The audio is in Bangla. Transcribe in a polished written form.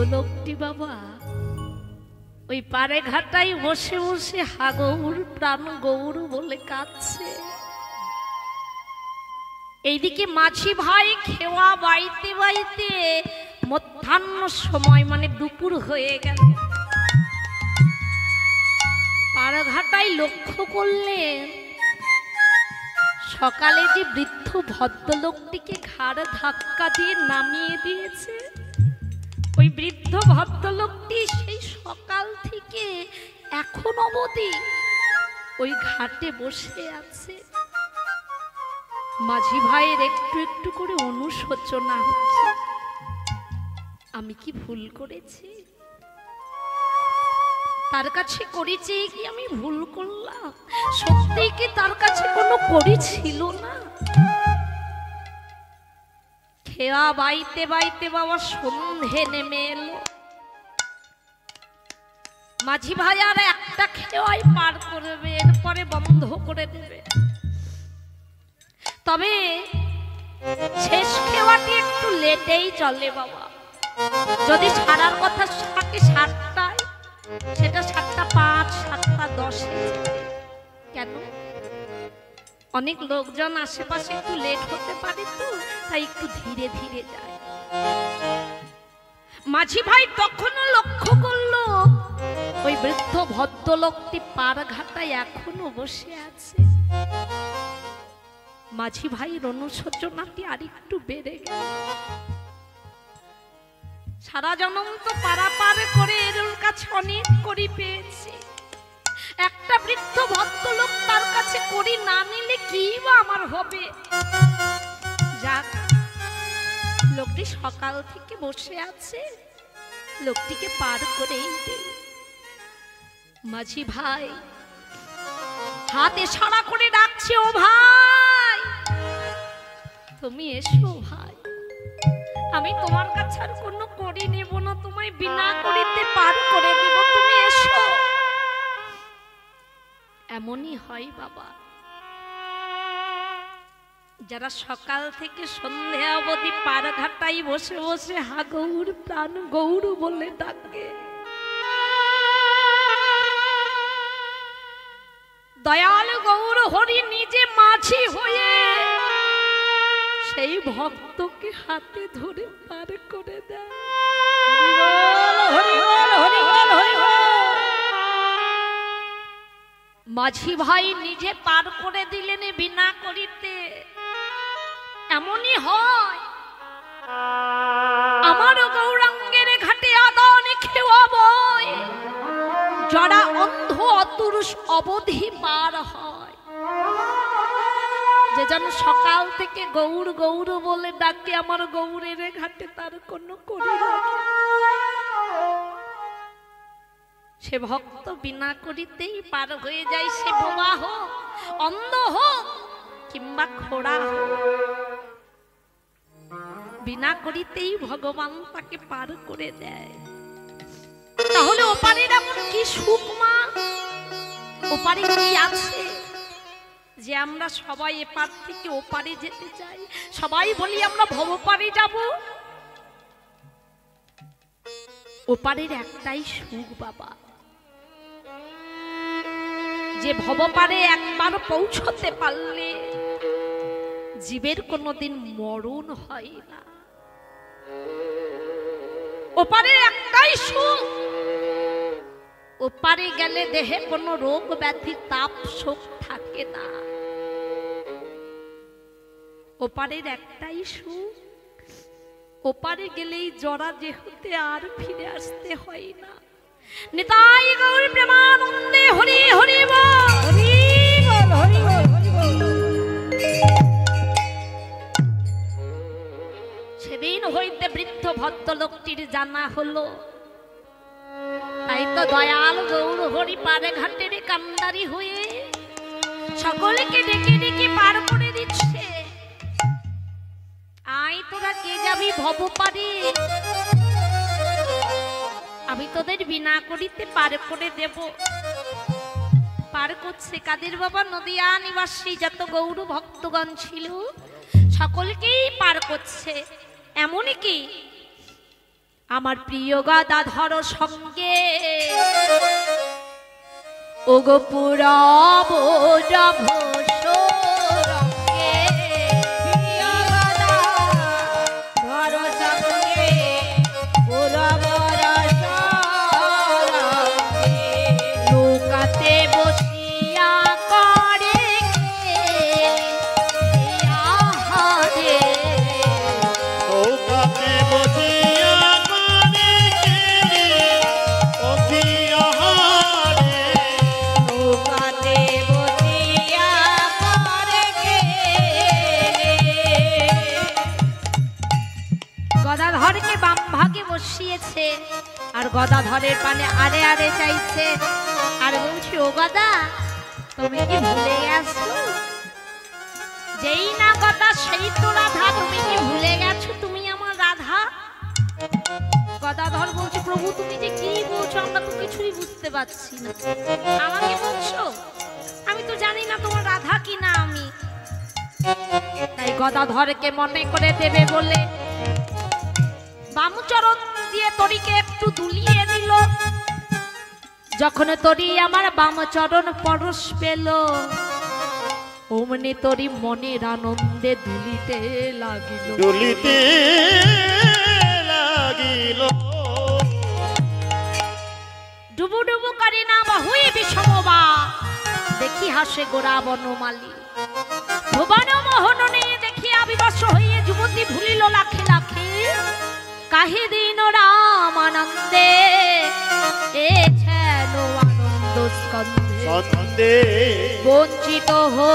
ভদ্রলোকটি বাবা ওই পারে ঘাটাই বসে বসে হাগৌর প্রাণ গৌর বলে কাঁদছে। এইদিকে মাঝি ভাই খেওয়া বাইতে বাইতে মধ্যাহ্ন সময় মানে দুপুর হয়ে গেল। পাড়ঘাটাই লক্ষ্য করলেন সকালে যে বৃদ্ধ ভদ্রলোকটিকে ঘাড় ধাক্কা দিয়ে নামিয়ে দিয়েছে, ওই বৃদ্ধ ভদ্রলোকটি সেই সকাল থেকে এখন অবধি ওই ঘাটে বসে আছে। মাঝি ভাইয়ের একটু একটু করে অনুশোচনা হচ্ছে, আমি কি ভুল করেছি? তার কাছে করেছি কি আমি ভুল করলাম? সত্যি কি তার কাছে কোনো করি ছিল না? খেয়া বাইতে বাইতে বাবা সন্ধে নেমে এলো। মাঝি ভাই আর একটা খেয়াই পার করবে, এরপরে বন্ধ করে দেবে। তবে শেষ খেওয়াটি একটু লেটেই চলে বাবা। যদি ছাড়ার কথা থাকে 7টায়, সেটা 7:05, 7:10 কেন? অনেক লোকজন আশেপাশে একটু লেট হতে পারে, তো তাই একটু ধীরে ধীরে যায়। মাঝি ভাই তখনও লক্ষ্য করলো ওই বৃদ্ধ ভদ্রলোকটি পাড়ঘাটায় এখনো বসে আছে। মাঝি ভাইয়ের অনুশোচনাটি আর একটু বেড়ে গেল। সারা জনম তো পারাপার করে এর কাছে অনেক করি পেয়েছে, একটা বৃদ্ধ ভদ্রলোক তার কাছে করি না নিলে কি বা আমার হবে? যাক, লোকটি সকাল থেকে বসে আছে, লোকটিকে পার করেই দেই। মাঝি ভাই হাত ইশারা করে ডাকছে, ও ভাই তুমি এসো ভাই, আমি তোমার কাছে আর কোনো করি নেব না, তোমায় বিনা করিতে পার করে দেব, তুমি এসো। এমনই হয় বাবা, যারা সকাল থেকে সন্ধ্যা অবধি পাড়ঘাটাই বসে বসে হাগৌর প্রাণ গৌর বলে ডাকে, দয়াল গৌর হরি নিজে মাঝি হয়ে সেই ভক্তকে হাতে ধরে পার করে দেয়। মাঝি ভাই নিজে পার করে দিলেন বিনা করিতে। এমনই হয়, আমার গৌরাঙ্গের ঘাটে আদান খেওয়া বয়, যারা অন্ধ অতুষ অবধি পার হয়। যে যেন সকাল থেকে গৌর গৌর বলে ডাকে, আমার গৌরের ঘাটে তার কোনো করি লাগে, সে ভক্ত বিনা করিতেই পার হয়ে যায়। সে বোবা হোক, অন্ধ হোক কিংবা খোড়া হোক, বিনা করিতেই ভগবান তাকে পার করে দেয়। তাহলে ওপারের এমন কি সুখ মা? ওপারে কি আছে যে আমরা সবাই এপার থেকে ওপারে যেতে চাই? সবাই বলি আমরা ভবপারে যাব। ওপারের একটাই সুখ বাবা, যে ভবপারে একবার পৌঁছতে পারলে জীবের কোনোদিন মরণ হয় না। ওপারের একটাই সুখ, ওপারে গেলে দেহে কোনো রোগ ব্যাধি তাপ শোক থাকে না। ওপারের একটাই সুখ, ওপারে গেলেই জরা যেহুতে আর ফিরে আসতে হয় না। নিতাই গৌর প্রেমানন্দে হরি হরি বল, হরি বল, হরি বল, হরি বল। সেদিন হইতে বৃদ্ধ ভদ্রলোকটির জানা হলো, তাই তো দয়াল গৌর হরি পারে ঘাটের কান্দারি হয়ে সকলকে ডেকে ডেকে পার করে দিচ্ছে। আই তোরা কে যাবি ভবপারে, আমি তোদের বিনা করিতে পার করে দেব। পার করছে কাদের বাবা? নদিয়া নিবাসী যত গৌর ভক্তগণ ছিল সকলকেই পার করছে। এমনই কি আমার প্রিয় গদাধর সঙ্গে ওগো পুরব রঙ্গে প্রিয় গদাধর সঙ্গে পুরব রঙ্গে নৌকাতে বসিয়া করে আহারে নৌকাতে বসিয়া করে অতি আহারে নৌকাতে বসিয়া করে গদাধরকে বাম ভাগে বসিয়েছে আর গদাধরের পানে আরে আরে চাইছে আর বলছি ও গদা তুমি কি ভুলে গেছো যেই না গদা সেই তো রাধা তুমি কি ভুলে গেছো তুমি আমার রাধা গদাধর বলছে প্রভু তুমি যে কি বলছো আমরা তো কিছুই বুঝতে পারছি না আমাকে বলছো আমি তো জানি না তোমার রাধা কি না আমি তাই গদাধরকে মনে করে দেবে বলে বামচরণ দিয়ে তরিকে একটু দুলিয়ে দিল যখন তরি আমার বামচরণ পরশ পেল অমনি তরি মনের আনন্দে দুলিতে লাগিল দুলিতে লাগিল ডুবু ডুবু করে না বাহুই বিষমবা দেখি হাসে গোরা বনমালী ভুবন মোহননে দেখিয়া বিবশ হইয়ে যুবতী ভুলিল লাখে লাখে কাহি দিন রাম আনন্দে এ যেন আনন্দ স্কন্ধে সন্ধে বঞ্চিত হো